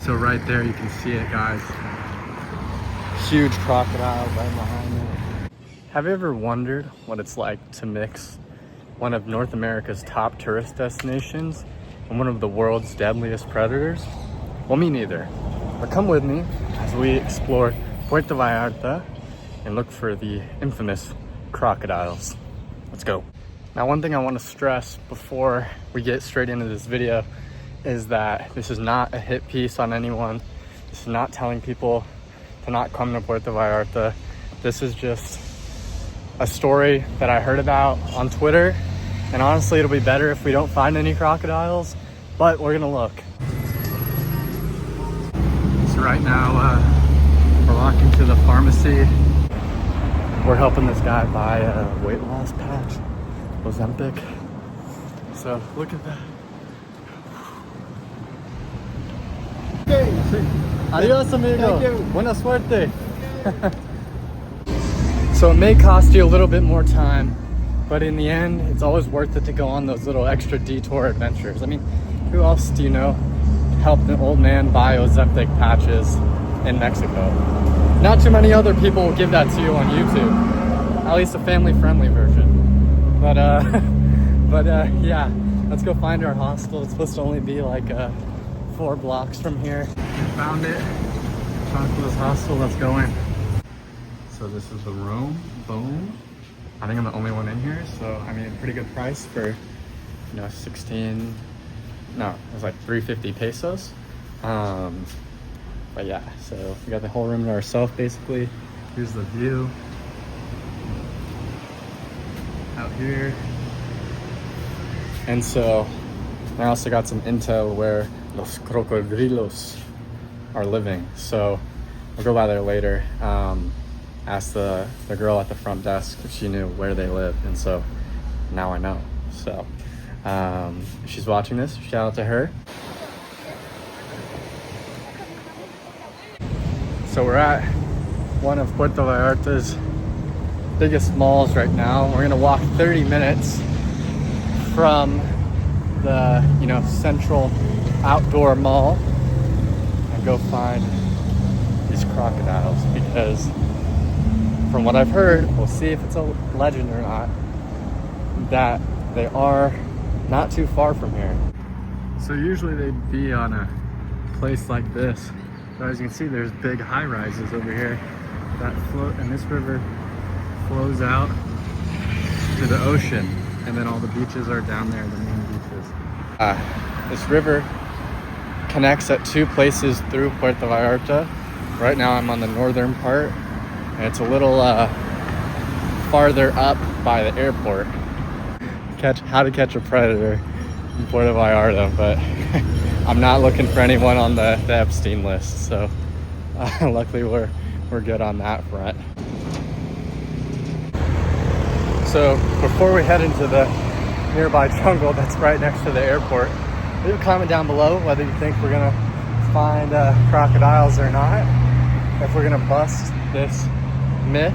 So right there, you can see it, guys. Huge crocodile right behind me. Have you ever wondered what it's like to mix one of North America's top tourist destinations and one of the world's deadliest predators? Well, me neither. But come with me as we explore Puerto Vallarta and look for the infamous crocodiles. Let's go. Now, one thing I want to stress before we get straight into this video is that this is not a hit piece on anyone. This is not telling people to not come to Puerto Vallarta. This is just a story that I heard about on Twitter. And honestly, it'll be better if we don't find any crocodiles, but we're gonna look. So right now, we're walking to the pharmacy. We're helping this guy buy a weight loss patch, Ozempic. So look at that. Adios, amigo. Thank you. Buena suerte. So it may cost you a little bit more time, but in the end, it's always worth it to go on those little extra detour adventures. I mean, who else do you know helped an old man buy Ozempic patches in Mexico? Not too many other people will give that to you on YouTube. At least a family-friendly version. But yeah, let's go find our hostel. It's supposed to only be like 4 blocks from here. Found it. Chocola's hostel. Let's go in. So this is the room. Boom. I think I'm the only one in here. So I mean, pretty good price for, you know, 16. No, it was like 350 pesos. But yeah, so we got the whole room to ourselves basically. Here's the view out here. And so I also got some intel where los crocodilos are living. So we'll go by there later. Asked the girl at the front desk if she knew where they lived. And so now I know. So if she's watching this, shout out to her. So we're at one of Puerto Vallarta's biggest malls right now. We're gonna walk 30 minutes from the, you know, central outdoor mall and go find these crocodiles, because from what I've heard, we'll see if it's a legend or not, that they are not too far from here. So usually they'd be on a place like this. So as you can see, there's big high rises over here that float, and this river flows out to the ocean, and then all the beaches are down there, the main beaches. This river connects at 2 places through Puerto Vallarta. Right now I'm on the northern part, and it's a little farther up by the airport. How to catch a predator in Puerto Vallarta, but I'm not looking for anyone on the Epstein list, so luckily we're good on that front. So before we head into the nearby jungle that's right next to the airport, leave a comment down below whether you think we're gonna find crocodiles or not. If we're gonna bust this myth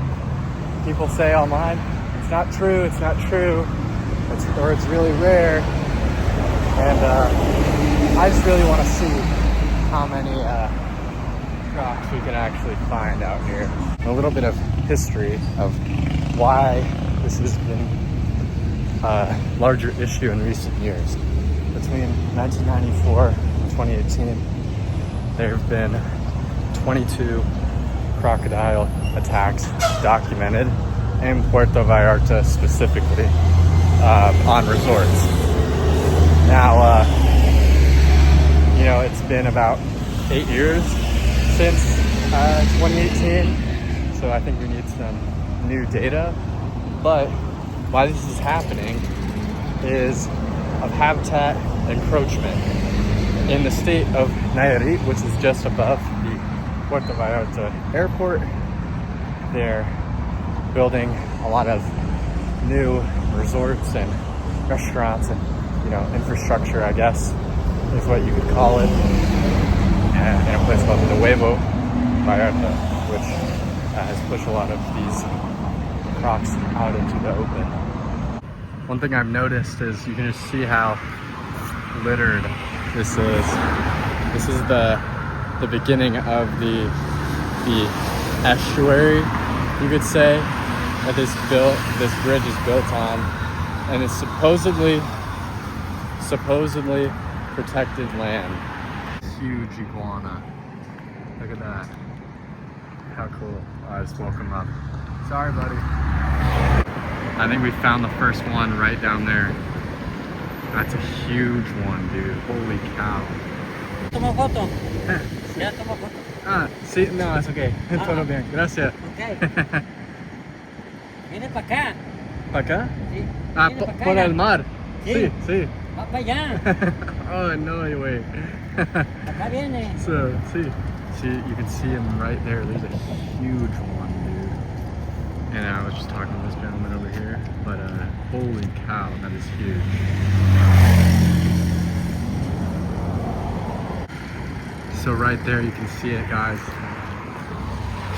people say online, it's not true, it's not true, or it's really rare. And I just really want to see how many crocs we can actually find out here. A little bit of history of why this has been a larger issue in recent years. Between 1994 and 2018, there have been 22 crocodile attacks documented in Puerto Vallarta specifically, on resorts. Now, you know, it's been about 8 years since 2018, so I think we need some new data. But why this is happening is of habitat encroachment. In the state of Nayarit, which is just above the Puerto Vallarta airport, they're building a lot of new resorts and restaurants and, you know, infrastructure, I guess, is what you could call it, in a place called Nuevo Vallarta, which has pushed a lot of these crocs out into the open. One thing I've noticed is you can just see how littered this is. This is the the beginning of the estuary, you could say, that this bridge is built on, and it's supposedly protected land. Huge iguana. Look at that. How cool. I just woke him up. Sorry, buddy. I think we found the first one right down there. That's a huge one, dude. Holy cow. Toma foto. Ya toma foto. Ah, sí, no, es okay. Todo bien. Gracias. Okay. Viene para acá. ¿Para acá? Sí. Ah, Viene pa' acá, por ya. el mar. Sí, sí. Va para allá. Oh, no way. Acá viene. So, see, you can see him right there. There's a huge one, dude. And I was just talking to this gentleman over here, but holy cow, that is huge. So right there, you can see it, guys.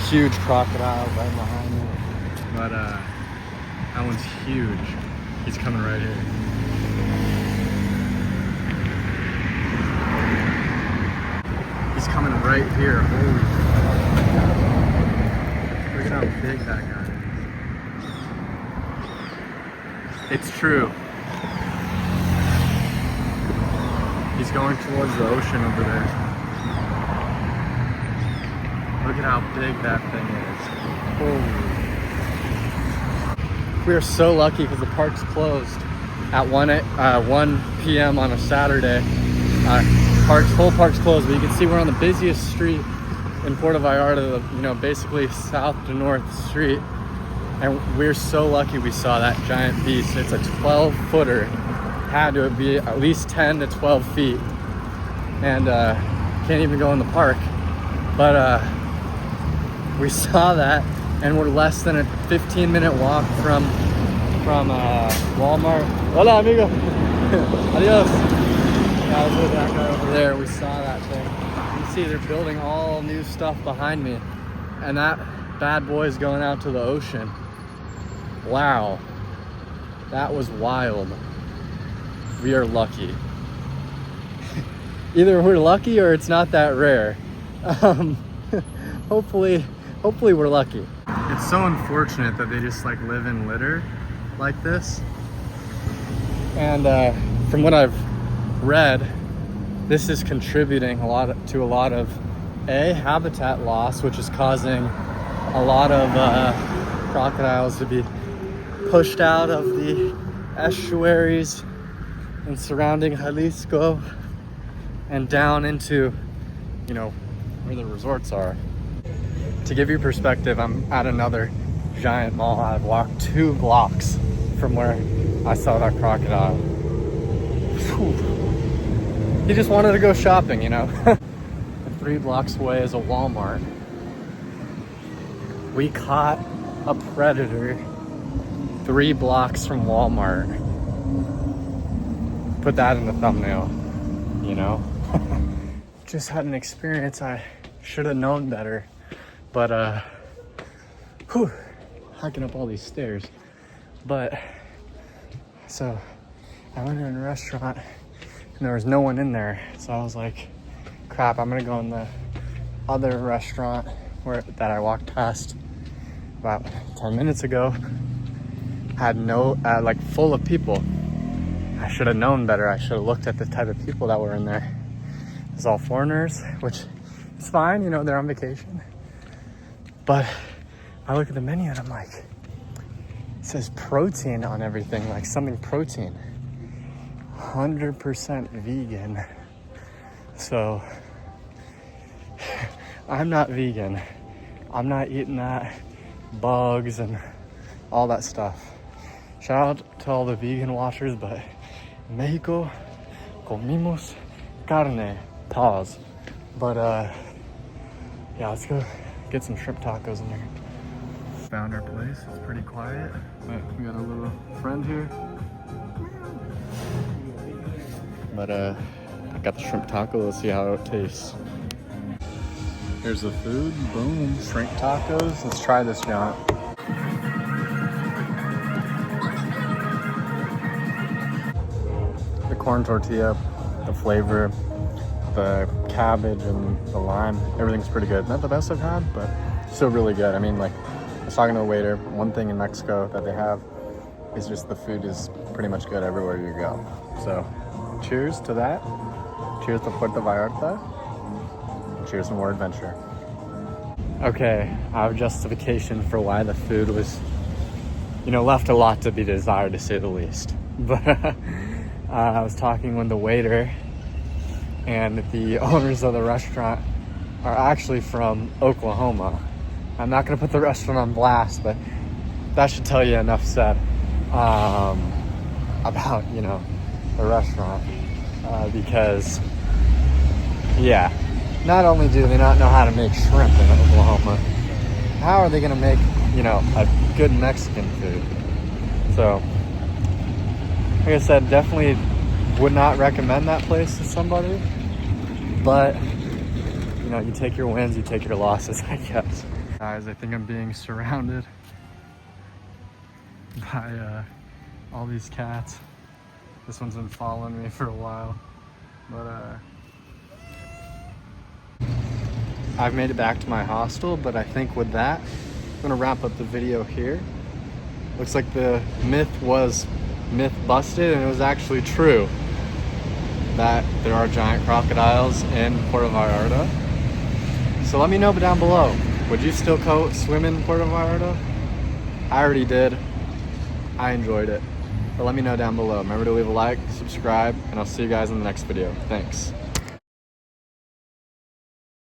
Huge crocodile right behind me. But that one's huge. He's coming right here. He's coming right here. Holy. Look at how big that guy is. It's true. He's going towards the ocean over there. Look at how big that thing is. Holy. We are so lucky because the park's closed at 1 p.m. on a Saturday. Whole park's closed, but you can see we're on the busiest street in Puerto Vallarta, you know, basically south to north street. And we're so lucky we saw that giant beast. It's a 12-footer. Had to be at least 10 to 12 feet. And can't even go in the park. But we saw that, and we're less than a 15-minute walk from Walmart. Hola, amigo. Adios. Yeah, I was with that guy over there. We saw that thing. You can see they're building all new stuff behind me, and that bad boy is going out to the ocean. Wow, that was wild. We are lucky. Either we're lucky or it's not that rare. Hopefully we're lucky. It's so unfortunate that they just like live in litter like this. And from what I've read, this is contributing to a lot of habitat loss, which is causing a lot of crocodiles to be pushed out of the estuaries and surrounding Jalisco and down into, you know, where the resorts are. To give you perspective, I'm at another giant mall. I've walked 2 blocks from where I saw that crocodile. Whew. He just wanted to go shopping, you know. 3 blocks away is a Walmart. We caught a predator 3 blocks from Walmart. Put that in the thumbnail, you know. Just had an experience. I should have known better. But hiking up all these stairs. But so I went in a restaurant and there was no one in there. So I was like, crap, I'm gonna go in the other restaurant that I walked past about 10 minutes ago. Had like full of people. I should have known better. I should have looked at the type of people that were in there. It was all foreigners, which is fine, you know, they're on vacation. But I look at the menu and I'm like, it says protein on everything, like something protein. 100% vegan. So I'm not vegan. I'm not eating that, bugs and all that stuff. Shout out to all the vegan watchers, but in Mexico comimos carne. Pause. But yeah, let's go get some shrimp tacos in here. Found our place. It's pretty quiet, but we got a little friend here. But I got the shrimp taco. Let's see how it tastes. Here's the food. Boom, shrimp tacos. Let's try this, John. The corn tortilla, the flavor, the cabbage and the lime, everything's pretty good. Not the best I've had, but still really good. I mean, like, I was talking to a waiter. One thing in Mexico that they have is just the food is pretty much good everywhere you go. So, cheers to that. Cheers to Puerto Vallarta. Cheers to more adventure. Okay, I have justification for why the food was, left a lot to be desired, to say the least. But I was talking with the waiter, and the owners of the restaurant are actually from Oklahoma. I'm not gonna put the restaurant on blast, but that should tell you enough said about, the restaurant. Because, yeah, not only do they not know how to make shrimp in Oklahoma, how are they gonna make, a good Mexican food? So, like I said, definitely would not recommend that place to somebody, but you take your wins, you take your losses, I guess. Guys, I think I'm being surrounded by all these cats. This one's been following me for a while, but I've made it back to my hostel. But I think with that, I'm gonna wrap up the video here. Looks like the myth busted, and it was actually true that there are giant crocodiles in Puerto Vallarta. So let me know down below. Would you still go swim in Puerto Vallarta? I already did. I enjoyed it. But let me know down below. Remember to leave a like, subscribe, and I'll see you guys in the next video. Thanks.